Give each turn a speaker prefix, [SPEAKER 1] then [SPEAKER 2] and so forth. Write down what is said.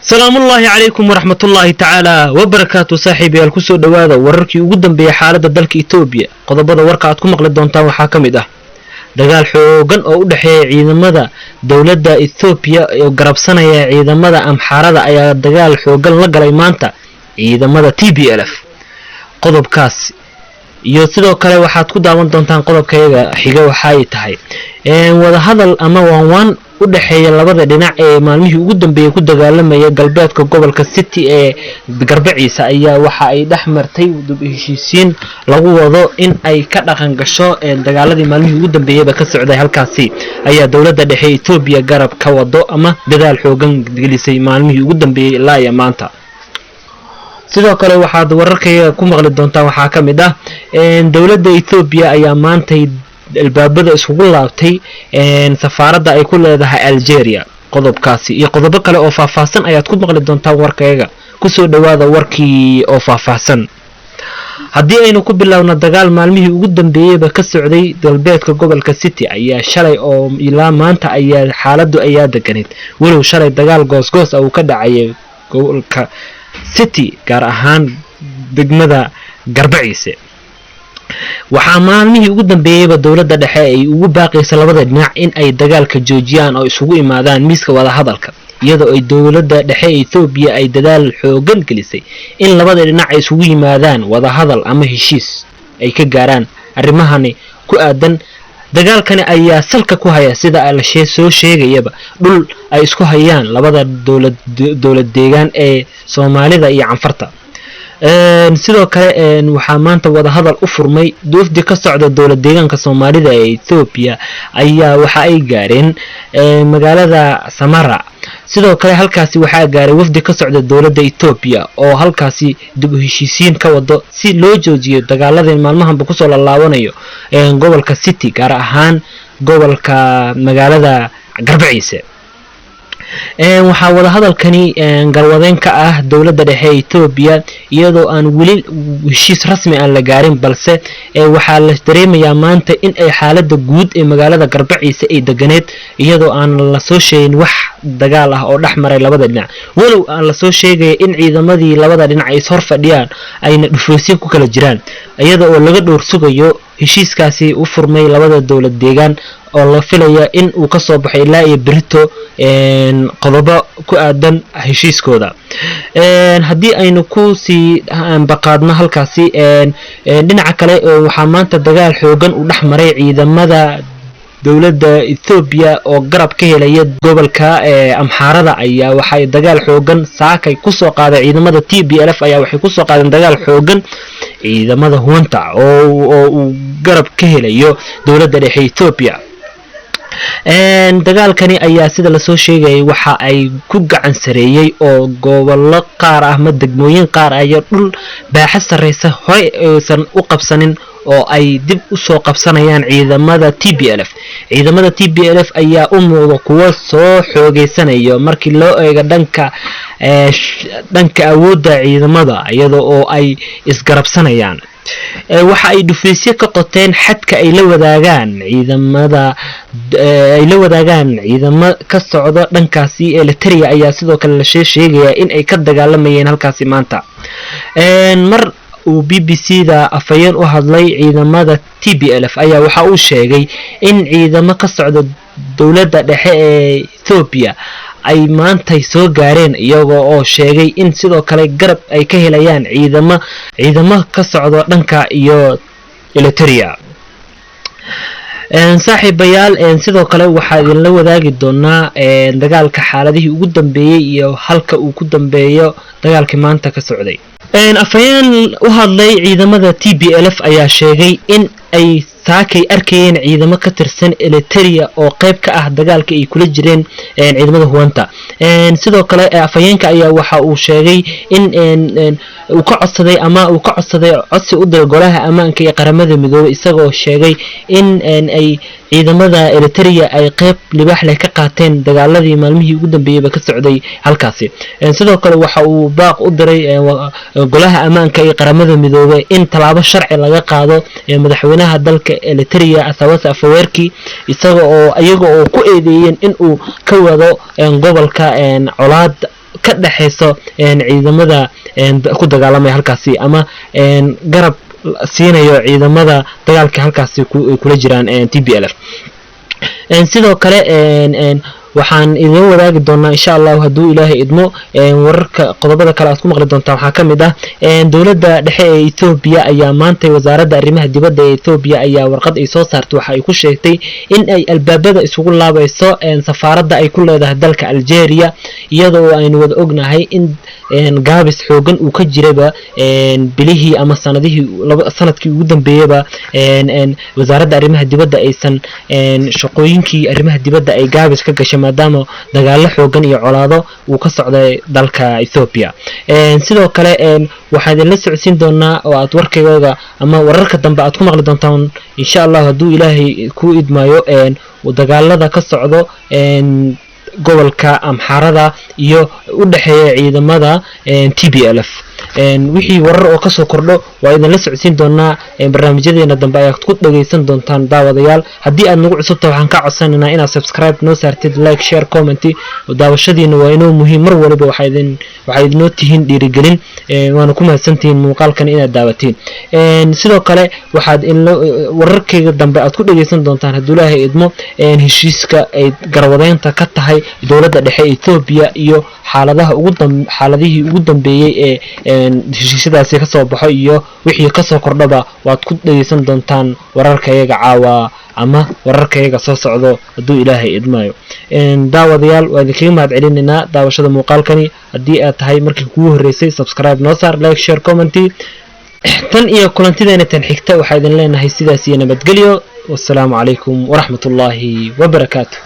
[SPEAKER 1] السلام الله عليكم ورحمة الله تعالى وبركاته صاحبي الكسو دوادا ورركي وقدم بي حالة دلك إثيوبيا قضبضا وركاتكم مقلد دونتان وحاكم ده dagaal xoogan oo u dhaxeeya ciidamada dawladda Ethiopia iyo garabsanaya ciidamada Amxaarada ayaa dagaal xoogan la galay maanta ciidamada TPLF qodobkaas iyo sidoo kale waxaad ku daawan doontaan qodobkayga xiga waxa ay tahay wada hadal ama waan u dhaxeeya labada dhinac ee maalmihii ugu dambeeyay ku dagaalamaya galbeedka gobolka City ee Garbaciisa ayaa waxa ay dhaxmartay dib u heshiisiin lagu wado in ay ka dhaqan gasho dagaaladii maalmihii ugu dambeeyay ka socday halkaasi ayaa dawladda dhexe Ethiopia garab ka wado ama dadaal xoogan gelisay maalmihii ugu dambeeyay ilaa iyo maanta sidoo kale waxaad wararkayga ku maqli doontaan waxa ka mid ah dawladda Ethiopia ayaa maanta albaabada isugu laabtay safaaradda ay ku leedahay Algeria qodobkaasi iyo qodobo kale oo faahfaahsan ayaad ku maqli doontaan warkayga ku soo dhawaada warkii oo faahfaahsan haddii aynu ku bilowno dagaal maalmihii ugu dambeeyay ka socday galbeedka gobolka City ayaa shalay oo ilaa maanta ayaa xaaladdu ayaa deganeed walow shalay dagaal goosgoos ah uu ka dhacay gobolka City gaar ahaan degmada Garbaciise waxaa maalmihii ugu dambeeyay dawladda dhexe ay ugu baaqaysa labada dhinac in ay dagaalka joojiyaan oo isugu imaadaan miiska wada hadalka iyadoo ay dawladda dhexe Ethiopia ay dadaal xoogan gelisay in labada dhinac ay isugu yimaadaan wada hadal ama heshiis ay ka gaaraan arrimahani ku aadan dagaalkani ayaa salka ku haya sida la soo sheegayaba dhul ay isku hayaan labada dawlad deegaan ee Soomaalida iyo Canfarta sidoo kale waxa maanta wada hadal u furmay doofdi ka socda dawlad deegaanka Soomaalida ee Ethiopia ayaa waxa ay gaareen magaalada Samara sidoo kale halkaasi waxa gaaray wafdi ka socda dawladda Ethiopia oo halkaasi dib u heshiisiin ka wado si loo joojiyo dagaaladii maalmahanba ku soo laabanayo gobolka City gaar ahaan gobolka magaalada Garbaciise waxa wada hadalkani garwadeen ka ah dawladda dhexe Ethiopia iyadoo aan wali heshiis rasmi ah la gaarin balse waxa la dareemayaa maanta in ay xaaladda guud ee magaalada Garbaciise ay deganeed iyadoo aan la soo sheegin wax dagaal ah oo dhaxmaray labada dhinac walow aan la soo sheegay in ciidamadii labada dhinac ay hor fadhiyaan ayna dhufoosiin ku kala jiraan iyadoo oo laga dhowr sugayo heshiiskaasi u furmay labada dawlad deegaan oo la filayo in uu ka soo baxay ilaa iyo Brito qodobo ku aadan heshiiskooda haddii aynu ku sii baqaadno halkaasi dhinaca kale waxa maanta dagaal xoogan u dhaxmaray ciidamada dawladda Ethiopia oo garab ka helaya gobolka Amxaarada ayaa waxay dagaal xoogan saakay ku soo qaaday ciidamada TPLF ayaa waxay ku soo qaadeen dagaal xoogan ciidamada Huwanta oo garab ka helayo dawladda dhexe Ethiopia dagaalkani ayaa sida la soo sheegay waxa ay ku gacan sareeyay oo gobollo qaar ah ma degmooyin qaar ah iyo dhul baaxad sareysa hore aysan u qabsanin oo ay dib u soo qabsanayaan ciidamada TPLF ayaa u muuqda kuwa soo xoogeysanaya markii loo eego dhanka awoodda ciidamada iyadoo oo ay isgarabsanayaan waxa ay dhufaysyo ka qoteen xadka ay la wadaagaan ciidamo ka socdo dhankaasi Eritrea ayaa sidoo kale la sheegaya in ay ka dagaalamayeen halkaasi maanta mar uu BBC-da afayeen u hadlay ciidamada TPLF ayaa waxa uu sheegay in ciidamo ka socda dawladda dhexe ee Ethiopia ay maanta soo gaareen iyagoo oo sheegay in sidoo kale garab ay ka helayaan ciidamo ka socdo dhanka iyo Eritrea saaxiibayaal sidoo kale waxa idin la wadaagi doonaa dagaalka xaaladihii ugu dambeeyay iyo halka uu ku dambeeyo dagaalkii maanta ka socday afayeen u hadlay ciidamada TPLF ayaa sheegay in ay saakay arkayeen ciidamo ka tirsan Eritrea oo qayb ka ah dagaalka ay kula jireen ciidamada Huwanta sidoo kale afayeenka ayaa waxa uu sheegay in uu ka codsaday codsi u diray golaha ammaanka ee qaramada midoobay isagoo sheegay in ay ciidamada Eritrea ay qayb libaax leh ka qaateen dagaaladii maalmihii ugu dambeeyay ka socday halkaasi sidoo kale waxa uu baaq u diray golaha ammaanka ee qaramada midoobay in talaabo sharci laga qaado madaxweynaha dalka Eritrea Isaias Afwerki iyaga oo ku eedeeyeen in uu ka wado gobolka colaad ka dhaxayso ciidamada ku dagaalamaya halkaasi ama garab siinayo ciidamada dagaalka halkaasi kula jiraan TPLF sidoo kale waxaan idin wadaagi doonaa insha Allah haduu Ilaahay idmo wararka qodobada kale aad ku maqli doontaan waxa kamid ah dawladda dhexe ee Ethiopia ayaa maanta wasaaradda arrimaha dibadda ee Ethiopia ayaa warqad ay soo saartay waxa ay ku sheegtay in ay albaabada isugu laabayso safaaradda ay ku leedahay dalka Algeria iyadoo aynu wada ognahay in gaabis xoogan uu ka jiraba bilihii ama sanadkii ugu dambeeyaba wasaaradda arrimaha dibadda aysan shaqooyinkii arrimaha dibadda ay gaabis ka gashay maadaama dagaalo xoogan iyo colaado uu ka socday dalka Ethiopia sidoo kale waxaan idin la socodsiin doonaa oo aad warkayga ama wararka dambe aad ku maqli doontaan insha Allah haduu Ilaahay ku idmaayo dagaalada ka socdo gobolka Amxarada iyo u dhaxeeya ciidamada TPLF wixii warar oo ka soo kordho waa idin la socodsiin doonaa barnaamijyadeena dambe ayaad ku dhageysan doontaan daawadayaal haddii aad nagu cusubtahay waxaan ka codsanaynaa inaad subscribe noo saartid like share comment daawashadiina waa inoo muhiim mar waliba waxay idinoo tihiin dhiirigelin waana ku mahadsantihiin muuqaalkan inaad daawatiin sidoo kale waxaad wararkayga dambe aad ku dhageysan doontaan hadduu Ilaahay idmo heshiiska ay garwadeynta ka tahay dawladda dhexe Ethiopia iyo xaaladihii ugu dambeeyay ee heshiisyadaasi ka soo baxay iyo wixii ka soo kordhaba waad ku dhageysan doontaan wararkayaga caawa ama wararkayaga soo socdo hadduu Ilaahay idmaayo daawadayaal waa idinkaga mahadcelinaynaa daawashada muuqaalkani haddii aad tahay markii kugu horeysay subscribe noo saar like share comment tan iyo kulantideena tan xigta waxaa idin leenahay sidaas iyo nabadgelyo wassalaamu calaykum waraxmatullaahi wabarakaatuh